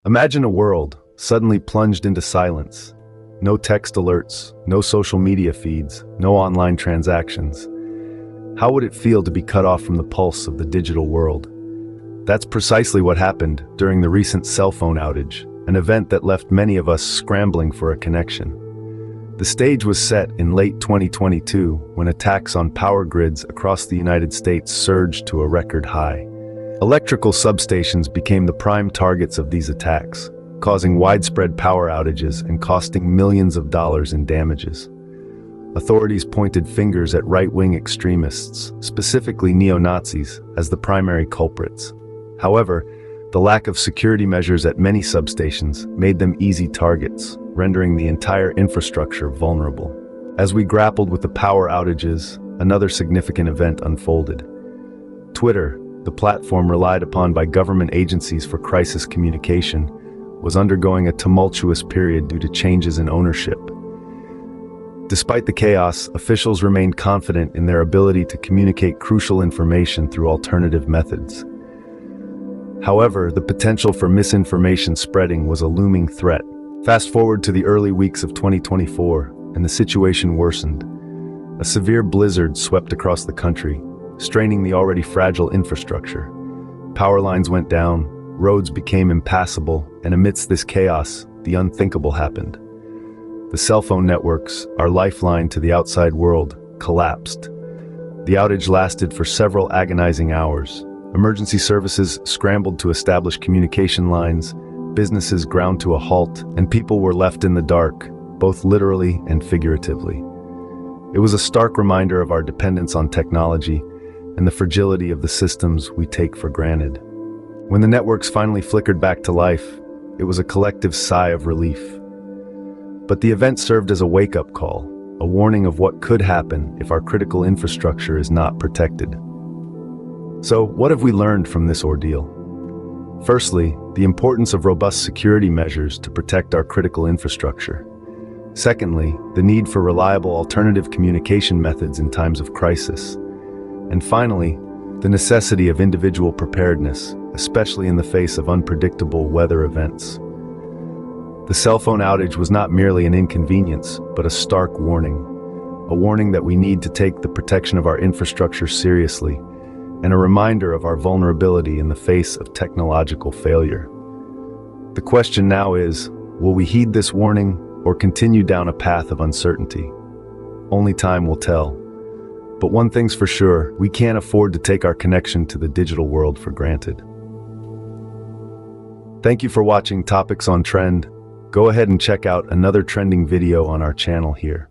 Imagine a world suddenly plunged into silence. No text alerts, no social media feeds, no online transactions. How would it feel to be cut off from the pulse of the digital world? That's precisely what happened during the recent cell phone outage, an event that left many of us scrambling for a connection. The stage was set in late 2022 when attacks on power grids across the United States surged to a record high. Electrical substations became the prime targets of these attacks, causing widespread power outages and costing millions of dollars in damages. Authorities pointed fingers at right-wing extremists, specifically neo-Nazis, as the primary culprits. However, the lack of security measures at many substations made them easy targets, rendering the entire infrastructure vulnerable. As we grappled with the power outages, another significant event unfolded. Twitter, the platform relied upon by government agencies for crisis communication, was undergoing a tumultuous period due to changes in ownership. Despite the chaos, officials remained confident in their ability to communicate crucial information through alternative methods. However, the potential for misinformation spreading was a looming threat. Fast forward to the early weeks of 2024, and the situation worsened. A severe blizzard swept across the country, straining the already fragile infrastructure. Power lines went down, roads became impassable, and amidst this chaos, the unthinkable happened. The cell phone networks, our lifeline to the outside world, collapsed. The outage lasted for several agonizing hours. Emergency services scrambled to establish communication lines, businesses ground to a halt, and people were left in the dark, both literally and figuratively. It was a stark reminder of our dependence on technology and the fragility of the systems we take for granted. When the networks finally flickered back to life, it was a collective sigh of relief. But the event served as a wake-up call, a warning of what could happen if our critical infrastructure is not protected. So, what have we learned from this ordeal? Firstly, the importance of robust security measures to protect our critical infrastructure. Secondly, the need for reliable alternative communication methods in times of crisis. And finally, the necessity of individual preparedness, especially in the face of unpredictable weather events. The cell phone outage was not merely an inconvenience, but a stark warning. A warning that we need to take the protection of our infrastructure seriously, and a reminder of our vulnerability in the face of technological failure. The question now is, will we heed this warning or continue down a path of uncertainty? Only time will tell. But one thing's for sure, we can't afford to take our connection to the digital world for granted. Thank you for watching Topics on Trend. Go ahead and check out another trending video on our channel here.